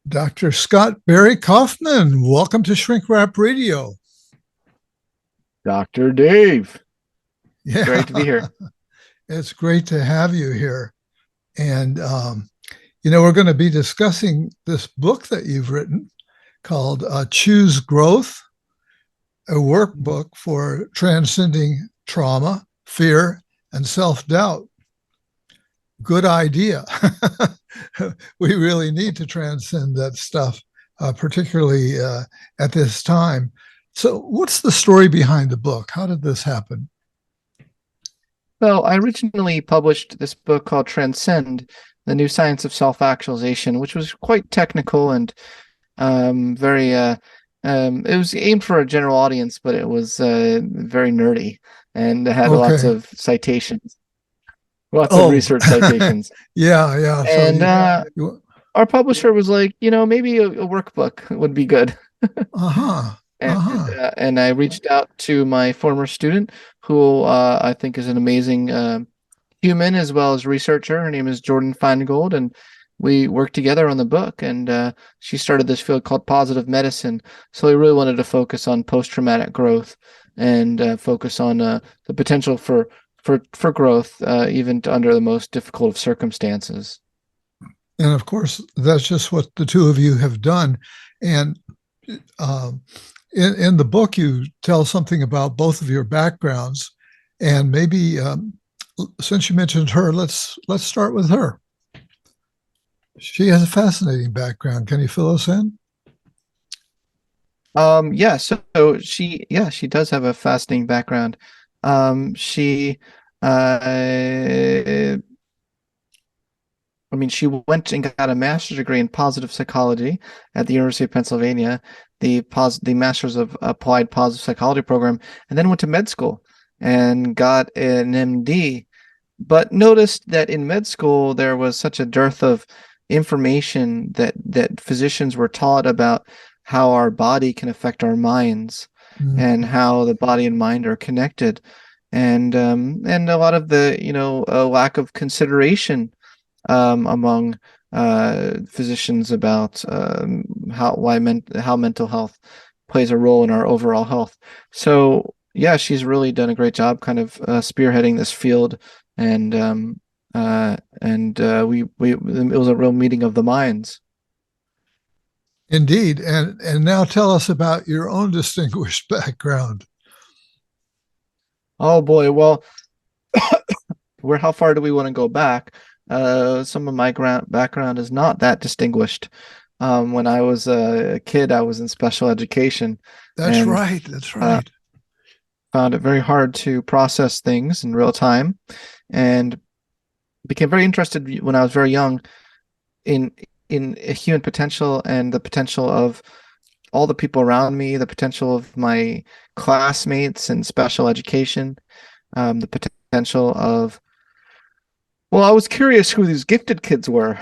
Dr. Scott Barry Kaufman, welcome to Shrink Wrap Radio. Dr. Dave. Yeah, Great to be here. it's great to have you here. And, we're going to be discussing this book that you've written called Choose Growth, a workbook for transcending trauma, fear, and self-doubt. Good idea. We really need to transcend that stuff, particularly at this time. So what's the story behind the book? How did this happen? Well, I originally published this book called Transcend, The New Science of Self-Actualization, which was quite technical and it was aimed for a general audience, but it was very nerdy and had lots Okay. of citations, lots of Oh, research citations. yeah. And our publisher was like, maybe a workbook would be good. Uh-huh. And I reached out to my former student, who I think is an amazing human as well as researcher. Her name is Jordyn Feingold, and we worked together on the book. And she started this field called positive medicine. So we really wanted to focus on post-traumatic growth and focus on the potential for growth, even under the most difficult of circumstances. And of course, that's just what the two of you have done. And in the book, you tell something about both of your backgrounds, and maybe since you mentioned her, let's start with her. She has a fascinating background. Can you fill us in? Yeah. So she does have a fascinating background. She she went and got a master's degree in positive psychology at the University of Pennsylvania, the Master's of Applied Positive Psychology program, and then went to med school and got an MD. But noticed that in med school there was such a dearth of information that physicians were taught about how our body can affect our minds and how the body and mind are connected, and a lot of the a lack of consideration among physicians about how mental health plays a role in our overall health. So yeah, she's really done a great job kind of spearheading this field, and it was a real meeting of the minds. Indeed. And now tell us about your own distinguished background. Oh boy, well, how far do we want to go back? Some of my background is not that distinguished. When I was a kid, I was in special education. That's right. That's right. Found it very hard to process things in real time, and became very interested when I was very young in human potential and the potential of all the people around me, the potential of my classmates in special education, the potential of, well, I was curious who these gifted kids were,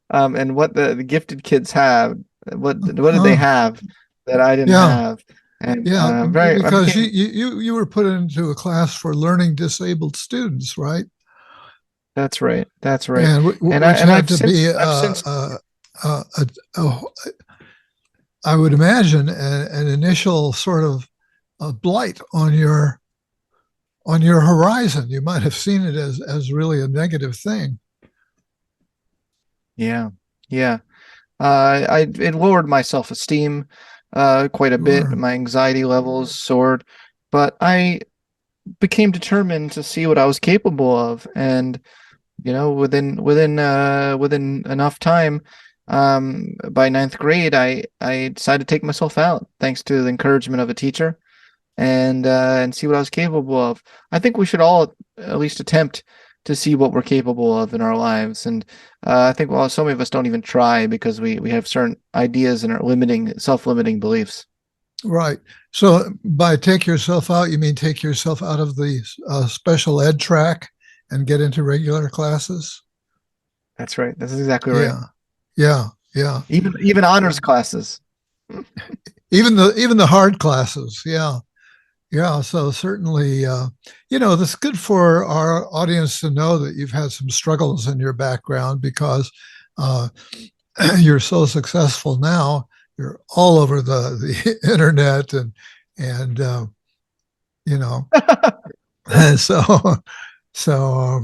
and what the gifted kids have. What did they have that I didn't have? And because you were put into a class for learning disabled students, right? That's right. That's right. And I would imagine an initial sort of a blight on your horizon. You might have seen it as really a negative thing. Yeah. It lowered my self-esteem quite a bit. My anxiety levels soared, but I became determined to see what I was capable of, and within enough time, by ninth grade, I decided to take myself out, thanks to the encouragement of a teacher, and see what I was capable of. I think we should all at least attempt to see what we're capable of in our lives. And I think, well, some of us don't even try because we have certain ideas and are self-limiting beliefs. Right. So by take yourself out, you mean take yourself out of the special ed track and get into regular classes? That's right. That's exactly right. Yeah. Even honors classes. Even the hard classes. Yeah. So certainly, this is good for our audience to know that you've had some struggles in your background, because you're so successful now. You're all over the internet, and you know, so so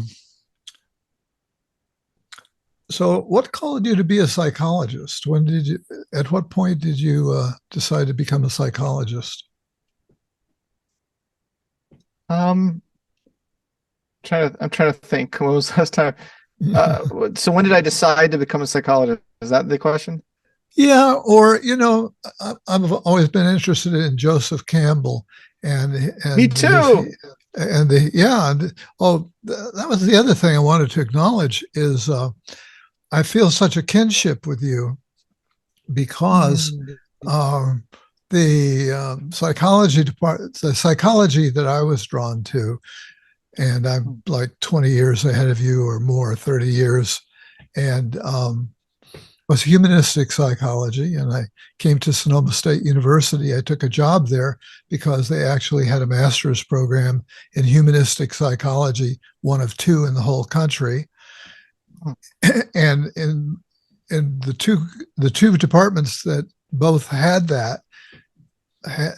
so what called you to be a psychologist? When did you? At what point did you decide to become a psychologist? Um, I'm trying to think. When was the last time? So when did I decide to become a psychologist? Is that the question? Yeah, or I've always been interested in Joseph Campbell and Me and his too. and the yeah. That was the other thing I wanted to acknowledge is I feel such a kinship with you because Mm. um, the the psychology that I was drawn to, and I'm like 20 years ahead of you or more, 30 years, and was humanistic psychology. And I came to Sonoma State University. I took a job there because they actually had a master's program in humanistic psychology, one of two in the whole country. And in the two departments that both had that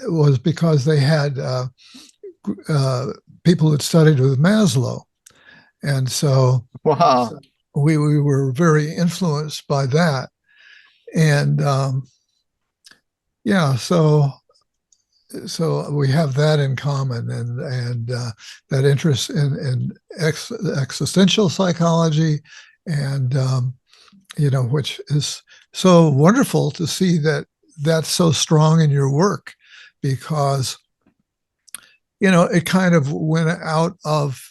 was because they had uh, people that studied with Maslow, and so Wow. we were very influenced by that. And yeah, so we have that in common, and that interest in existential psychology, and which is so wonderful to see that that's so strong in your work, because it kind of went out of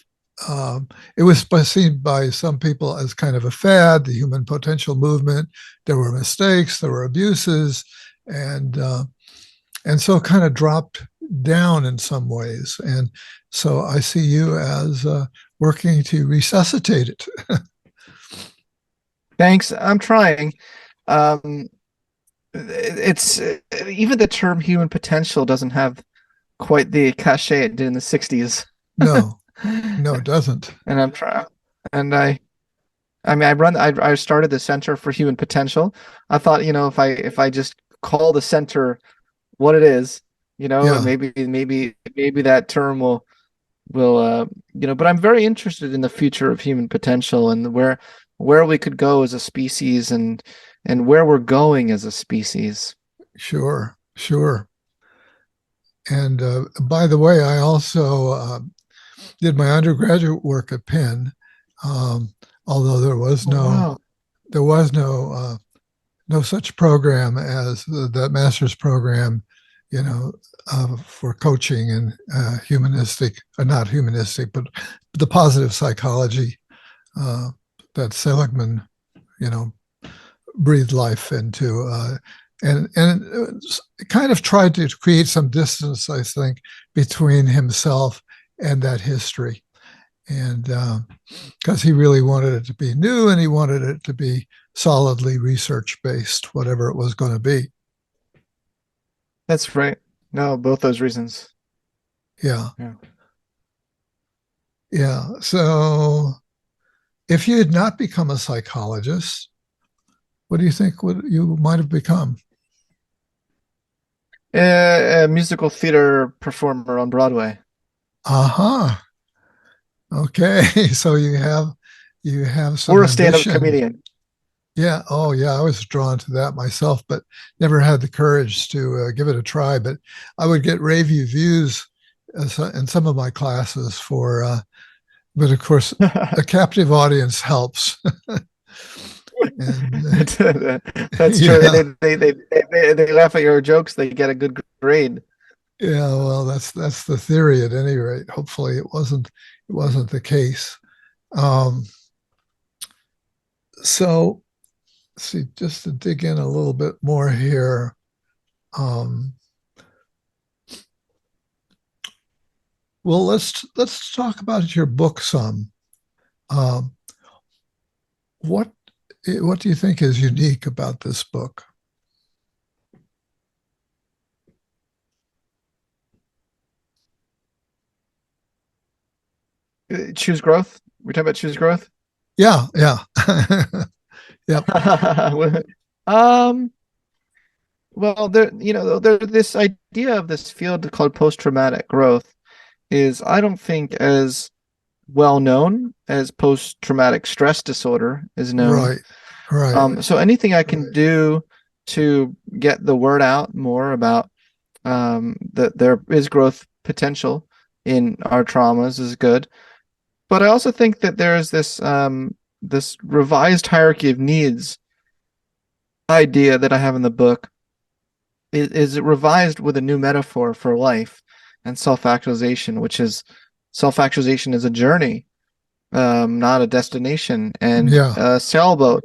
it was seen by some people as kind of a fad, the human potential movement. There were mistakes, there were abuses, and so kind of dropped down in some ways. And so I see you as working to resuscitate it. Thanks. I'm trying. Um, it's even the term human potential doesn't have quite the cachet it did in the 60s. No, no, it doesn't. And I'm trying. And I mean, I started the Center for Human Potential. I thought, if I just call the center what it is, Yeah, maybe that term will. But I'm very interested in the future of human potential and where we could go as a species and where we're going as a species. sure, sure. And by the way, I also did my undergraduate work at Penn, um, although Oh, wow. there was no such program as that master's program, for coaching and humanistic, not humanistic, but the positive psychology uh, that Seligman, you know, breathed life into. And kind of tried to create some distance, I think, between himself and that history. And because he really wanted it to be new and he wanted it to be solidly research based, whatever it was going to be. That's right. No, both those reasons. Yeah. Yeah. Yeah. So if you had not become a psychologist, what do you think would you might have become? A musical theater performer on Broadway. Aha. Uh-huh. Okay. So you have some Or a stand-up ambition. comedian. Yeah. Oh, yeah. I was drawn to that myself, but never had the courage to give it a try. But I would get rave reviews in some of my classes for, but of course, a captive audience helps. And That's true. yeah, They laugh at your jokes. They get a good grade. yeah. Well, that's the theory at any rate. Hopefully, it wasn't the case. Um, so, see, just to dig in a little bit more here. Um, well, let's talk about your book some. Um, what what do you think is unique about this book? Choose growth. We're talking about choose growth. Yeah, yeah, Yep. um, well, this idea of this field called post-traumatic growth is, I don't think, as well known as post-traumatic stress disorder is known. Right. Right. So anything I can Right. do to get the word out more about that there is growth potential in our traumas is good. But I also think that there is this revised hierarchy of needs idea that I have in the book is revised with a new metaphor for life and self-actualization, which is self-actualization is a journey, not a destination. And Yeah. a sailboat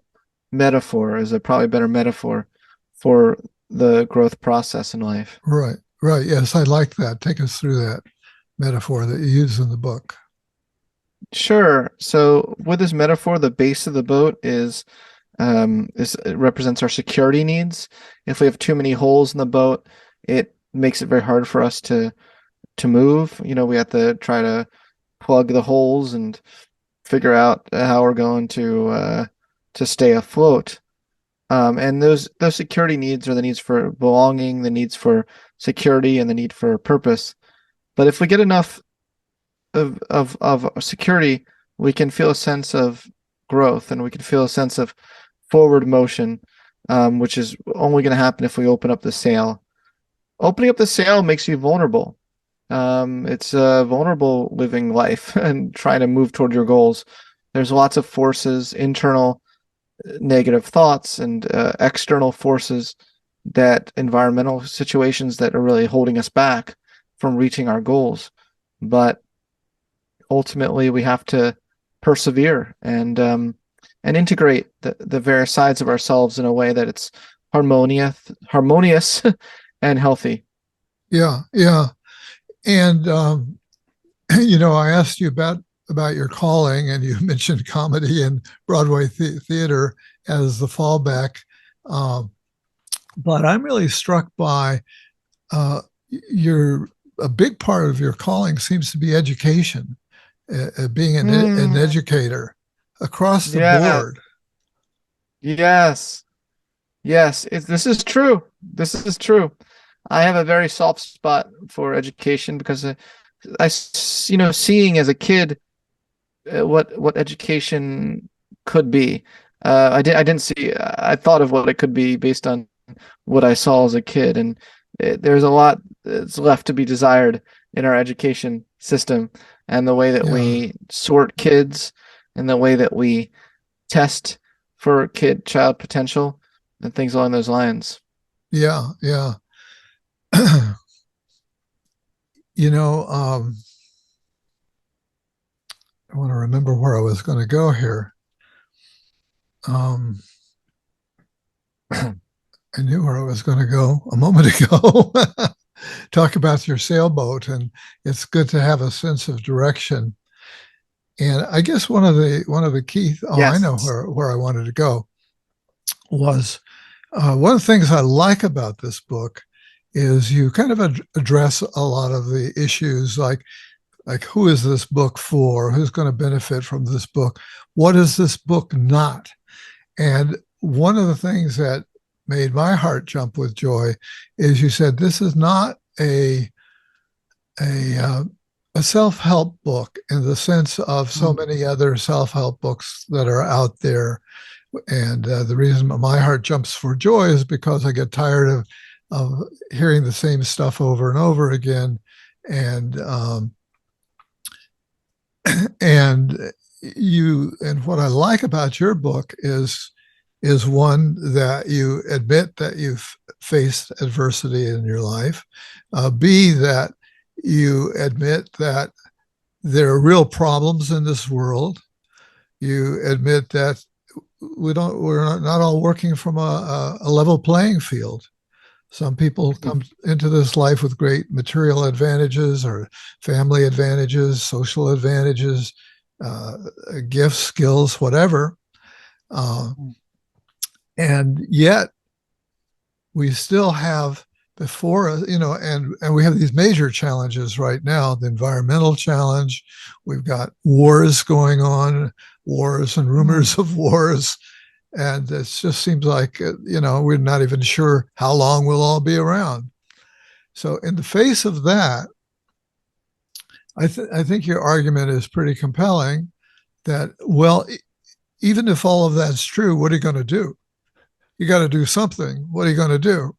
metaphor is a probably better metaphor for the growth process in life. Right. Right. Yes, I like that. Take us through that metaphor that you use in the book. Sure. So with this metaphor, the base of the boat it represents our security needs. If we have too many holes in the boat, it makes it very hard for us to move. We have to try to plug the holes and figure out how we're going to stay afloat. And those security needs are the needs for belonging, the needs for security, and the need for purpose. But if we get enough of security, we can feel a sense of growth, and we can feel a sense of forward motion, which is only going to happen if we open up the sail. Opening up the sail makes you vulnerable. It's a vulnerable living life and trying to move toward your goals. There's lots of forces, internal negative thoughts and external forces, that environmental situations that are really holding us back from reaching our goals. But ultimately, we have to persevere and integrate the various sides of ourselves in a way that it's harmonious and healthy. Yeah. Yeah. And I asked you about your calling, and you mentioned comedy and Broadway theater as the fallback. Um, but I'm really struck by your a big part of your calling seems to be education, being an Mm, educator across the yeah, board. yes, yes. This is true. This is true. I have a very soft spot for education because seeing as a kid what education could be. I didn't see. I thought of what it could be based on what I saw as a kid, and there's a lot that's left to be desired in our education system, and the way that Yeah. we sort kids, and the way that we test for child potential, and things along those lines. Yeah. Yeah. you know, um, I want to remember where I was going to go here. Um, I knew where I was going to go a moment ago. Talk about your sailboat, and it's good to have a sense of direction. And I guess one of the key. Oh, I know Yes. where I wanted to go was one of the things I like about this book is you kind of address a lot of the issues like who is this book for? Who's going to benefit from this book? What is this book not? And one of the things that made my heart jump with joy is you said this is not a uh, a self-help book in the sense of so Mm. many other self-help books that are out there. And the reason my heart jumps for joy is because I get tired of hearing the same stuff over and over again. And and and what I like about your book is one that you admit that you've faced adversity in your life. B, that you admit that there are real problems in this world. You admit that we're not all working from a level playing field. Some people come into this life with great material advantages or family advantages, social advantages, uh, gifts, skills, whatever. Uh, and yet we still have before us, and we have these major challenges right now, the environmental challenge. We've got wars going on, wars and Mm. rumors of wars. And it just seems like, we're not even sure how long we'll all be around. So in the face of that, I think your argument is pretty compelling that, well, even if all of that's true, what are you going to do? You got to do something. What are you going to do?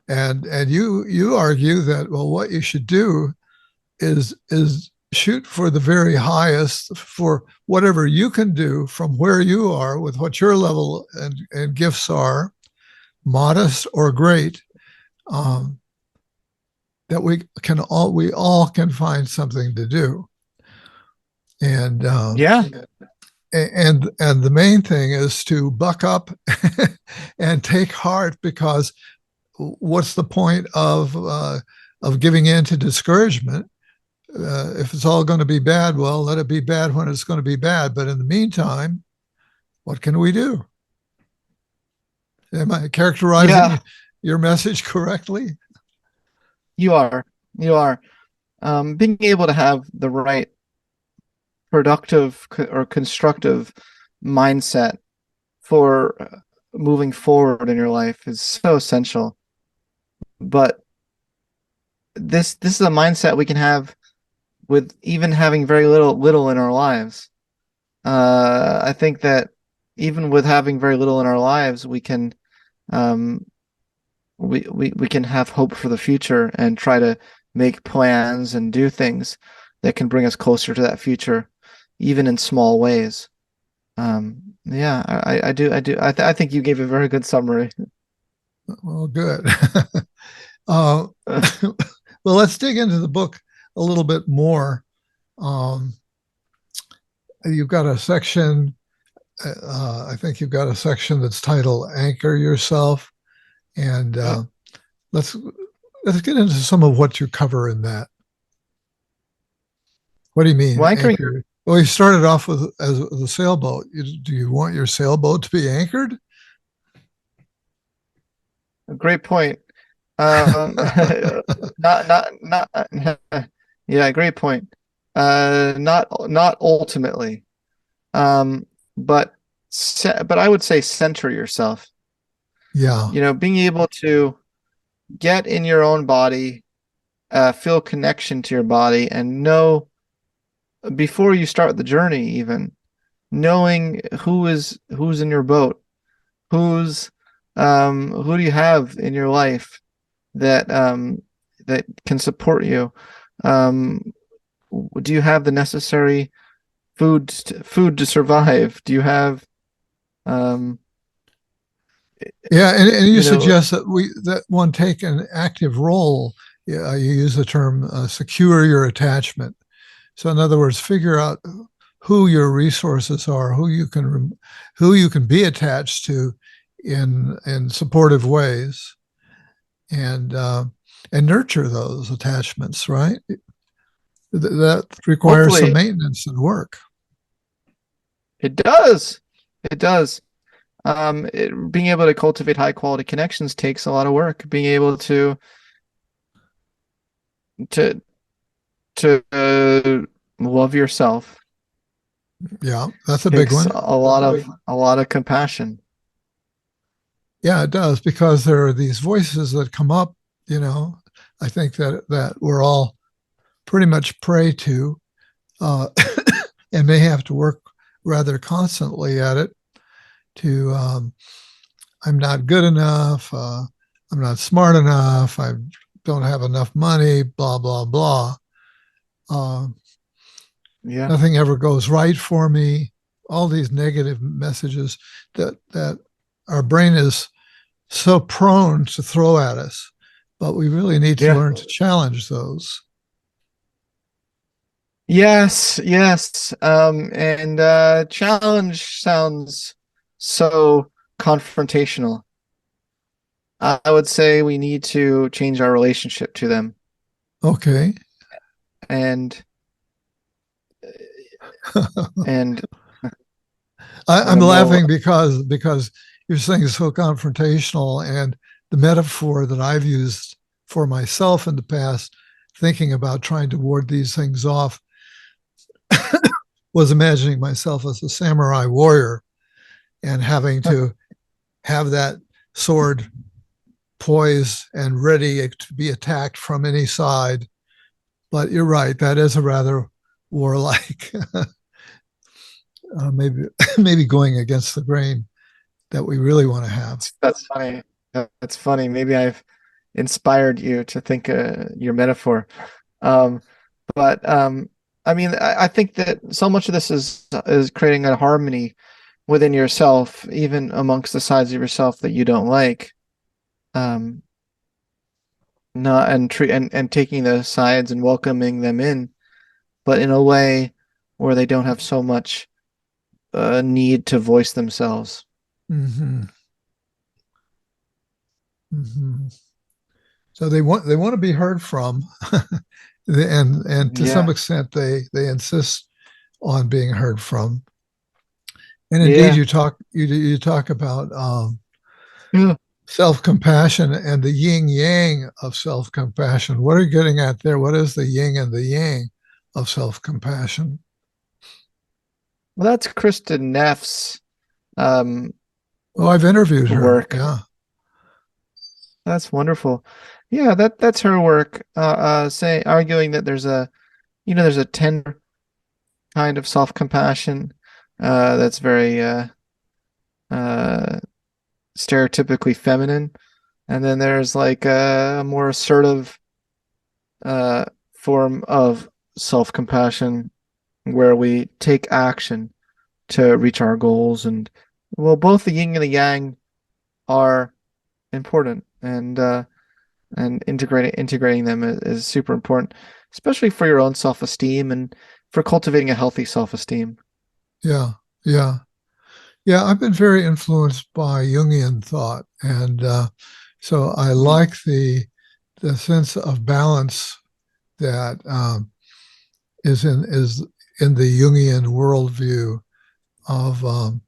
And you argue that, well, what you should do is shoot for the very highest for whatever you can do from where you are with what your level and gifts are, modest or great, that we all can find something to do. And Yeah. and the main thing is to buck up and take heart, because what's the point of giving in to discouragement? If it's all going to be bad, well, let it be bad when it's going to be bad. But in the meantime, what can we do? Am I characterizing your message correctly? You are. You are. Being able to have the right productive or constructive mindset for moving forward in your life is so essential. But this is a mindset we can have with even having very little in our lives. I think that even with having very little in our lives, we can we can have hope for the future and try to make plans and do things that can bring us closer to that future, even in small ways. Yeah, I do. I think you gave a very good summary. Well, good. Well, let's dig into the book a little bit more. You've got a section, I think you've got a section that's titled Anchor Yourself. And let's get into some of what you cover in that. What do you mean, Well, anchoring. anchor? Well, you started off with as a sailboat. Do you want your sailboat to be anchored? Great point. Not. Yeah, great point. Not ultimately. But I would say center yourself. Yeah. Being able to get in your own body, feel connection to your body, and know before you start the journey, even knowing who's in your boat, who do you have in your life that that can support you. Do you have the necessary food to survive? Do you have Yeah, and you suggest that one take an active role. You use the term secure your attachment. So in other words, figure out who your resources are, who you can be attached to in supportive ways, and nurture those attachments. Right, that requires some maintenance and work. It does. It does. Being able to cultivate high quality connections takes a lot of work. Being able to love yourself. Yeah, that's a big one. A lot of compassion. Yeah, it does, because there are these voices that come up. I think that we're all pretty much prey to, and may have to work rather constantly at it. I'm not good enough. I'm not smart enough. I don't have enough money. Blah blah blah. Nothing ever goes right for me. All these negative messages that our brain is so prone to throw at us, but we really need to learn to challenge those. Yes. And challenge sounds so confrontational. I would say we need to change our relationship to them. Okay. And I'm laughing because you're saying it's so confrontational, and the metaphor that I've used for myself in the past, thinking about trying to ward these things off, was imagining myself as a samurai warrior, and having to have that sword poised and ready to be attacked from any side. But you're right, that is a rather warlike, maybe maybe going against the grain that we really want to have. That's funny. That's funny. Maybe I've inspired you to think your metaphor. Um, but I mean, I think that so much of this is creating a harmony within yourself, even amongst the sides of yourself that you don't like. Um, not and treat and taking those sides and welcoming them in, but in a way where they don't have so much need to voice themselves. Mm-hmm. Mm-hmm. So they want to be heard from, and to some Yeah. extent they insist on being heard from. And indeed, Yeah. you talk about Yeah. self compassion and the yin yang of self compassion. What are you getting at there? What is the yin and the yang of self compassion? Well, that's Kristen Neff's um, Oh, I've interviewed her. work. Yeah. That's wonderful. Yeah, that's her work. Say arguing that there's a tender kind of self-compassion that's very uh, stereotypically feminine, and then there's like a more assertive uh, form of self-compassion where we take action to reach our goals. And well, both the yin and the yang are important, and integrating them is super important, especially for your own self-esteem and for cultivating a healthy self-esteem. Yeah. Yeah. Yeah. I've been very influenced by Jungian thought. And so I Mm, like the sense of balance that is in the Jungian worldview of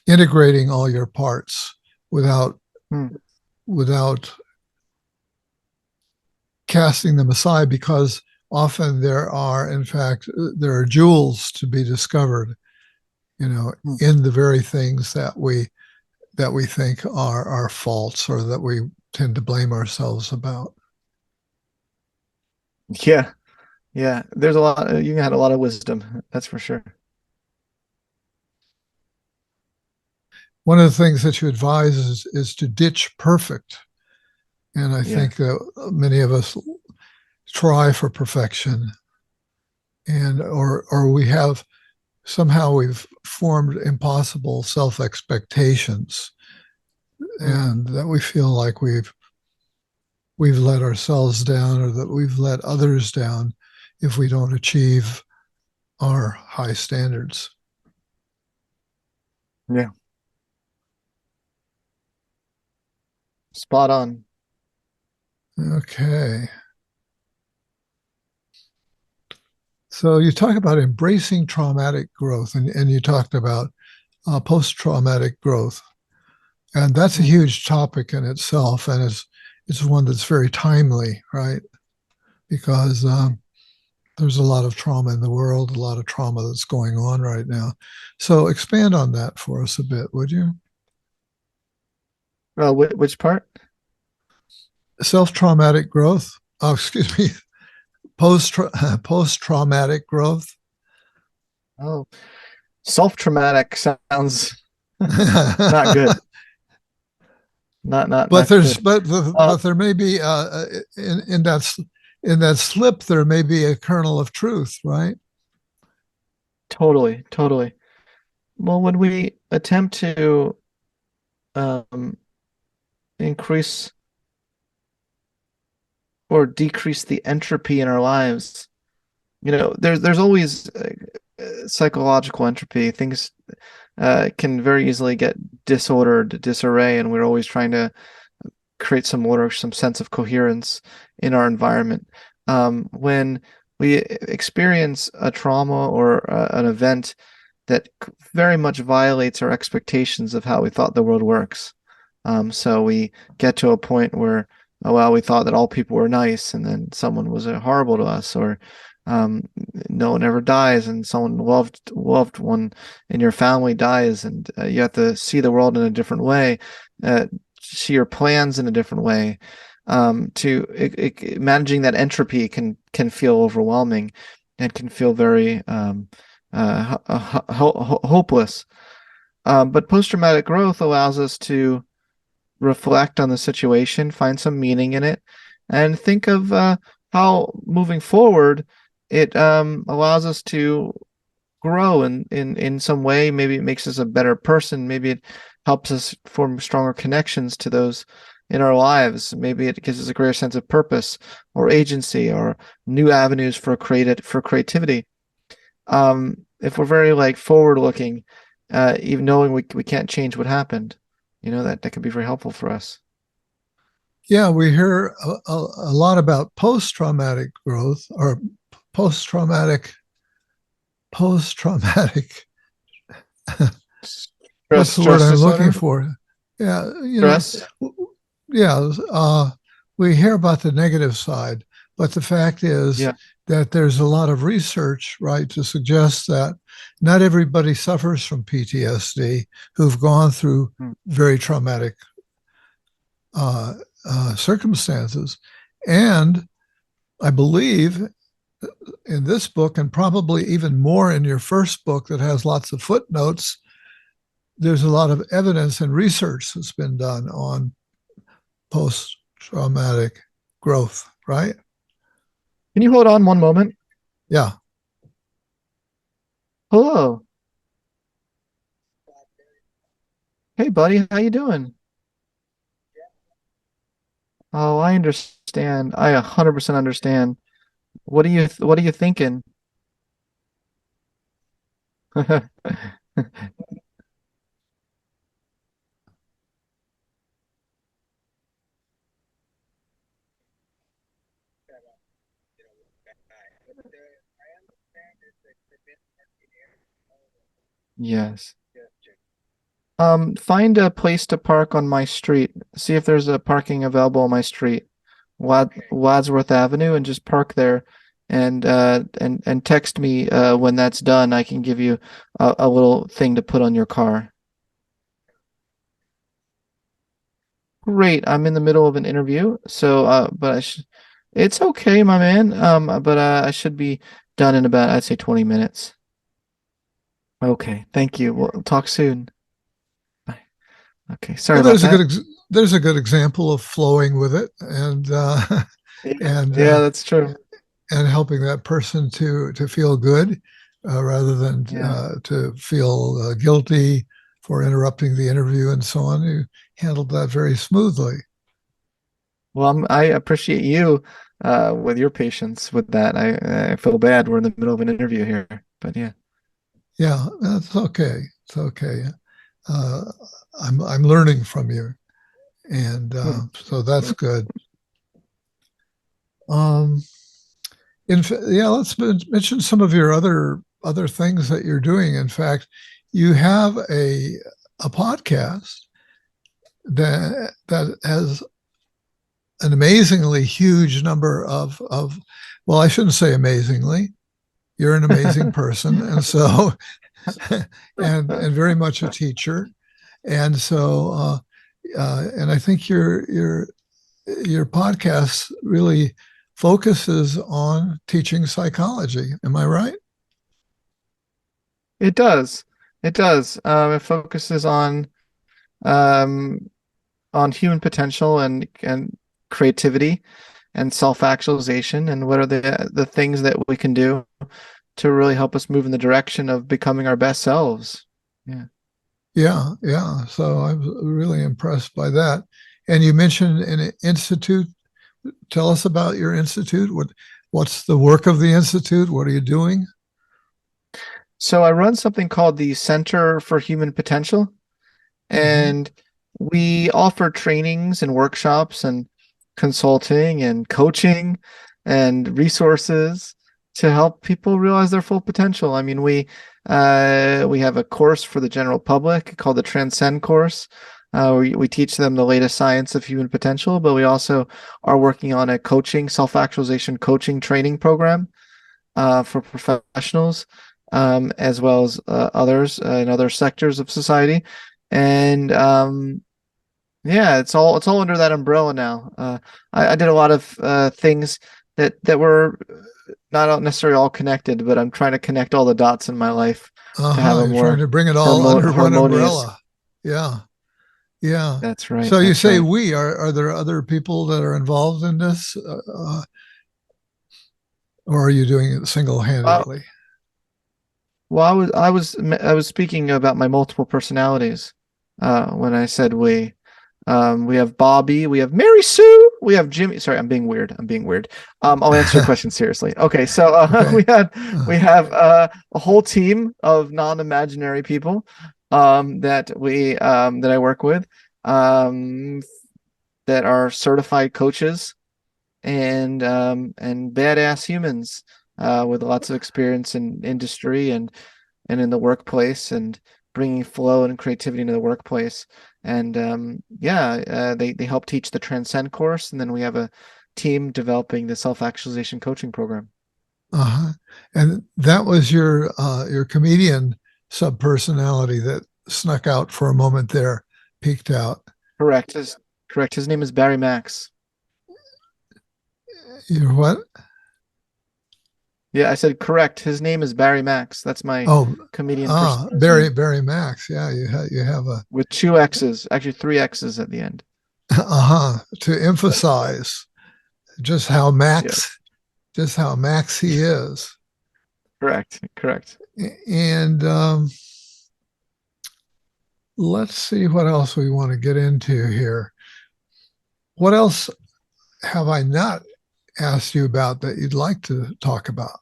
integrating all your parts without mm, without casting them aside, because often there are jewels to be discovered, mm. in the very things that we think are our faults, or that we tend to blame ourselves about. Yeah, yeah. There's a lot. You had a lot of wisdom, that's for sure. One of the things that you advise is to ditch perfect. And I Yeah. think that many of us try for perfection, and or we've formed impossible self expectations, Mm. and that we feel like we've let ourselves down, or that we've let others down if we don't achieve our high standards. Yeah. Spot on. Okay. So you talk about embracing traumatic growth, and you talked about post traumatic growth. And that's a Mm. huge topic in itself. And it's one that's very timely, right? Because there's a lot of trauma in the world, a lot of trauma that's going on right now. So expand on that for us a bit, would you? Which part? Self traumatic growth. Oh, excuse me. Post traumatic growth. Oh, self-traumatic sounds not good. Not good. But there may be in that slip there may be a kernel of truth, right? Totally, totally. Well, when we attempt to um, increase or decrease the entropy in our lives, there's always psychological entropy. Things can very easily get disordered, disarray, and we're always trying to create some order, some sense of coherence in our environment. When we experience a trauma or an event that very much violates our expectations of how we thought the world works. So we get to a point where, oh, well, we thought that all people were nice, and then someone was horrible to us, or no one ever dies, and someone loved one in your family dies, and you have to see the world in a different way, see your plans in a different way. Managing that entropy can feel overwhelming, and can feel very hopeless. But post-traumatic growth allows us to reflect on the situation, find some meaning in it, and think of how moving forward it allows us to grow in some way. Maybe it makes us a better person. Maybe it helps us form stronger connections to those in our lives. Maybe it gives us a greater sense of purpose or agency or new avenues for creativity. If we're very like forward looking, even knowing we can't change what happened, that can be very helpful for us. Yeah, we hear a lot about post-traumatic growth or post-traumatic post-traumatic. What's the word Stress I'm looking disorder, for? Yeah, stress. yeah, we hear about the negative side, but the fact is Yeah. that there's a lot of research, right, to suggest that not everybody suffers from PTSD who've gone through Hmm. very traumatic circumstances. And I believe in this book, and probably even more in your first book that has lots of footnotes, there's a lot of evidence and research that's been done on post-traumatic growth, right? Can you hold on one moment? Yeah. Hello. Hey, buddy. How you doing? Oh, I understand. I 100% understand. What are you thinking? Yes. Find a place to park on my street. See if there's a parking available on my street, Wadsworth Avenue, and just park there, and text me when that's done. I can give you a little thing to put on your car. Great. I'm in the middle of an interview, so it's okay, my man. But I should be done in about, I'd say, 20 minutes. Okay. Thank you. We'll talk soon. Bye. Okay. Sorry Well, about that. there's a good example of flowing with it and Yeah. and Yeah, that's true. and helping that person to feel good rather than Yeah. to feel guilty for interrupting the interview and so on. You handled that very smoothly. Well, I appreciate you with your patience with that. I feel bad. We're in the middle of an interview here, but yeah. Yeah, that's okay. It's okay. Uh, I'm learning from you, and Hmm. so that's good. Um, yeah, let's mention some of your other things that you're doing. In fact, you have a podcast that has an amazingly huge number of well, I shouldn't say amazingly. You're an amazing person, and so and very much a teacher, and so and I think your podcast really focuses on teaching psychology. Am I right? It does. It does. It focuses um, on human potential and creativity and self-actualization, and what are the things that we can do to really help us move in the direction of becoming our best selves. Yeah. Yeah, yeah. So I was really impressed by that. And you mentioned an institute. Tell us about your institute. What's the work of the institute? What are you doing? So I run something called the Center for Human Potential, Mm-hmm. and we offer trainings and workshops and consulting and coaching and resources to help people realize their full potential. I mean, we have a course for the general public called the Transcend course. We teach them the latest science of human potential, but we also are working on a coaching, self-actualization coaching training program for professionals, as well as others in other sectors of society. And yeah, it's all under that umbrella now. I did a lot of things that were not necessarily all connected, but I'm trying to connect all the dots in my life to have Uh-huh. a You're trying more to bring it all under one harmonious. umbrella. Yeah. Yeah. That's right. So you That's say right. we are there other people that are involved in this, or are you doing it Well, single-handedly? well, I was speaking about my multiple personalities when I said we. We have Bobby, we have Mary Sue, we have Jimmy. Sorry, I'm being weird. I'm being weird. I'll answer your question seriously. Okay, so Okay. we have a whole team of non-imaginary people that I work with um, that are certified coaches and badass humans with lots of experience in industry and in the workplace and bringing flow and creativity into the workplace. And yeah, they help teach the Transcend course, and then we have a team developing the self-actualization coaching program. Uh-huh. And that was your comedian subpersonality that snuck out for a moment there, peeked out. Correct. His name is Barry Max. Your what? Yeah, I said correct. His name is Barry Max. That's my Oh, comedian person's Barry name Barry Max. Yeah, you have a with two X's, actually three X's at the end. uh-huh to That's right. emphasize just how Yeah, Max he is. correct. Correct. And let's see what else we want to get into here. What else have I not asked you about that you'd like to talk about?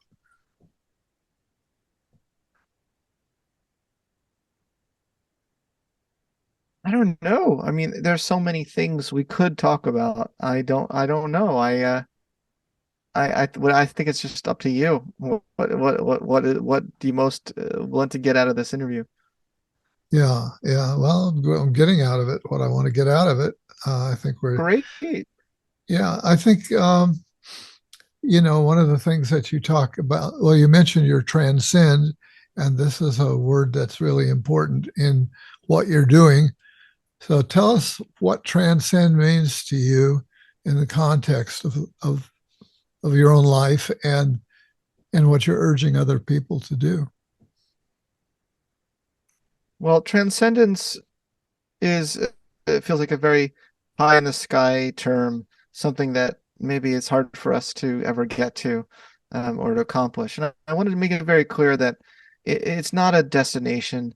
I don't know. I mean, there's so many things we could talk about. I don't know. I think it's just up to you. What do you most want to get out of this interview? Yeah, yeah. Well, I'm getting out of it what I want to get out of it. I think Great. yeah, I think, one of the things that you talk about, well, you mentioned your transcend, and this is a word that's really important in what you're doing. So tell us what transcend means to you in the context of your own life and what you're urging other people to do. Well, transcendence is it feels like a very high in the sky term, something that maybe it's hard for us to ever get to or to accomplish. And I wanted to make it very clear that it's not a destination,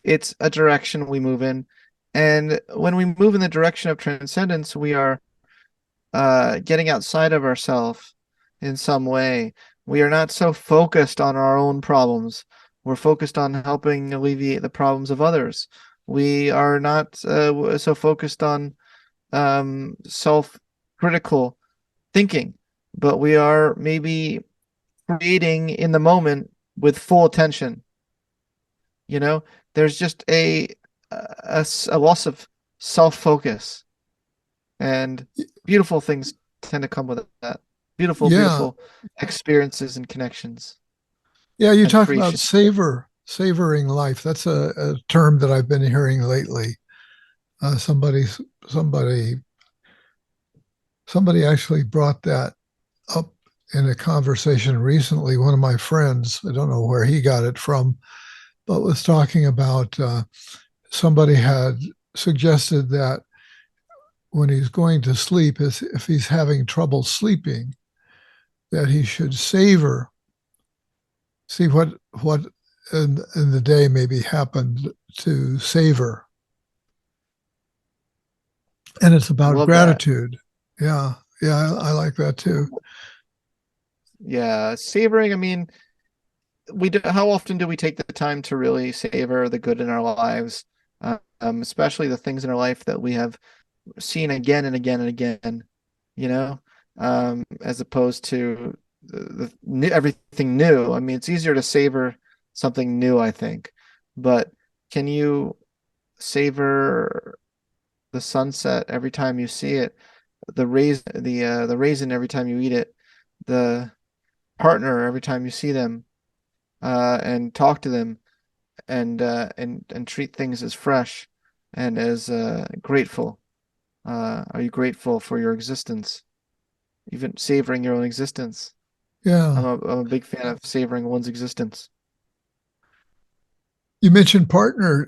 it's a direction we move in. And when we move in the direction of transcendence, we are getting outside of ourselves in some way. We are not so focused on our own problems. We're focused on helping alleviate the problems of others. We are not so focused on self-critical thinking, but we are maybe creating in the moment with full attention. You know, there's just a loss of self-focus, and beautiful things tend to come with that. Beautiful, Yeah, beautiful experiences and connections yeah. You and talk about creation. savoring life. That's a term that I've been hearing lately. Uh, somebody, somebody, somebody actually brought that up in a conversation recently. One of my friends, I don't know where he got it from, but was talking about somebody had suggested that when he's going to sleep, if he's having trouble sleeping, that he should see what in the day maybe happened to savor, and it's I about love that. gratitude. Yeah, yeah, I like that too. Yeah, savoring. I mean, we do, how often do we take the time to really savor the good in our lives, especially the things in our life that we have seen again and again and again, you know, as opposed to everything new. I mean, it's easier to savor something new, I think, but can you savor the sunset every time you see it, the raisin every time you eat it, the partner every time you see them, and talk to them, and treat things as fresh and as grateful. Are you grateful for your existence? Even savoring your own existence. Yeah. I'm a big fan of savoring one's existence. You mentioned partner.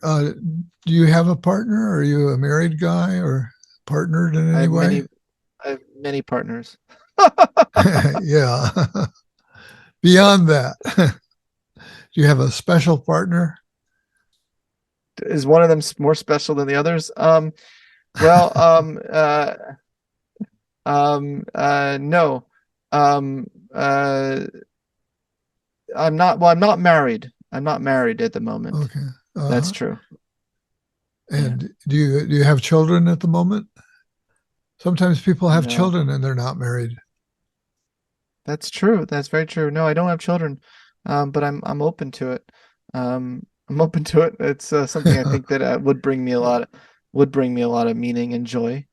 Do you have a partner? Are you a married guy or partnered in I any have way? many I have many partners. Yeah. Beyond that, do you have a special partner? Is one of them more special than the others? Well, no. Um, uh, I'm not married. I'm not married at the moment. Okay. That's Uh-huh. true. Yeah. And do you have children at the moment? Sometimes people have No, children and they're not married. that's true. That's very true. No, I don't have children. But I'm open to it. I'm open to it. It's something I think that would bring me a lot of meaning and joy,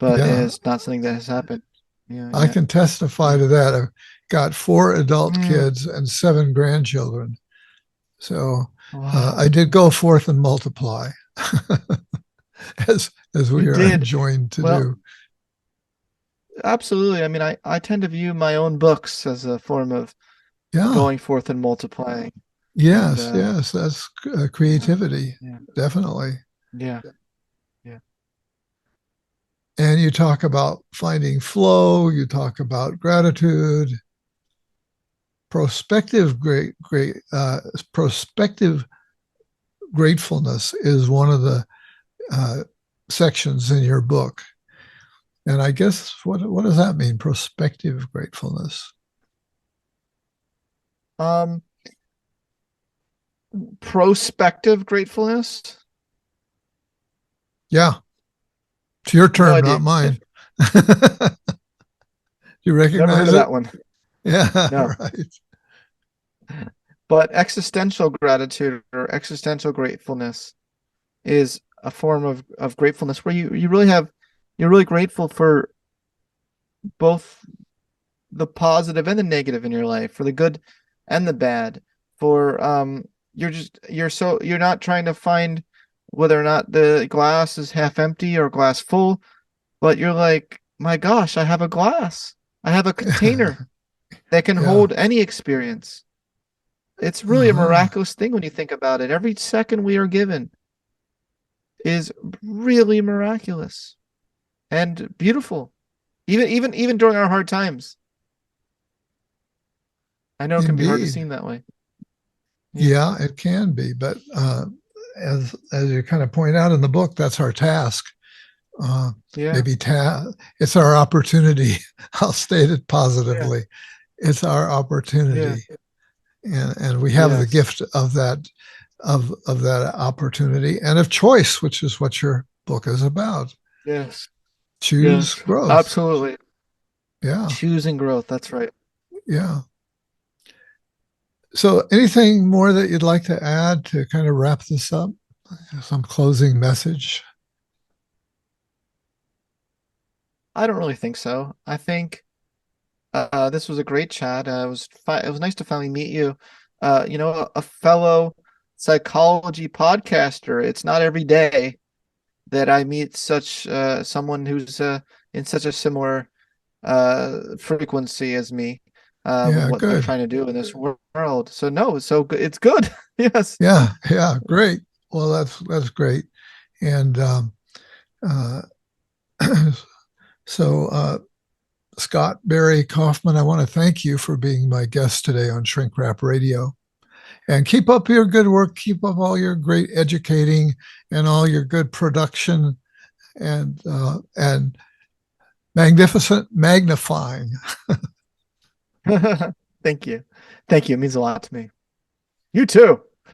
but it Yeah, is not something that has happened, I yet. can testify Yeah. to that. I've got 4 adult Mm, kids and 7 grandchildren. So I wow. did go forth and multiply, as You we are did. enjoined to Well, do. absolutely. I mean, I tend to view my own books as a form of Yeah. going forth and multiplying. And Yes. Yes. That's yeah, creativity. yeah, Definitely. yeah, yeah. And you talk about finding flow. You talk about gratitude. Prospective prospective gratefulness is one of the uh, sections in your book. And I guess what does that mean? Prospective gratefulness. Um, Prospective gratefulness? Yeah, it's your No term, not idea. mine. You Never heard recognize of it? that one. Yeah, No. right. But existential gratitude or existential gratefulness is a form of gratefulness where you're really grateful for both the positive and the negative in your life, for the good and the bad, for you're not trying to find whether or not the glass is half empty or glass full, but you're like, my gosh, I have a glass. I have a container that can Yeah. hold any experience. It's really a Uh-huh. miraculous thing when you think about it. Every second we are given is really miraculous and beautiful. Even during our hard times. I know it can be hard to Indeed. seem that way. Yeah. Yeah, it can be, but as you kind of point out in the book, that's our task. Uh, Yeah. maybe it's our opportunity. I'll state it Yeah. positively. It's our Yeah. opportunity, and we have the Yes. gift of that opportunity and of choice, which is what your book is about. Yes. Choose Yes. growth. Absolutely. Yeah, Choosing growth. That's right. yeah. So, anything more that you'd like to add to kind of wrap this up? Some closing message? I don't really think so. I think this was a great chat. It was nice to finally meet you. A fellow psychology podcaster. It's not every day that I meet such someone who's in such a similar frequency as me with Yeah, what they're good. trying to do in this world. So no, so it's good. Yes. Yeah, yeah, great. Well, that's great. And uh, so, Scott Barry Kaufman, I want to thank you for being my guest today on Shrink Wrap Radio. And keep up your good work. Keep up all your great educating and all your good production and magnificent magnifying. Thank you. Thank you. It means a lot to me. You too.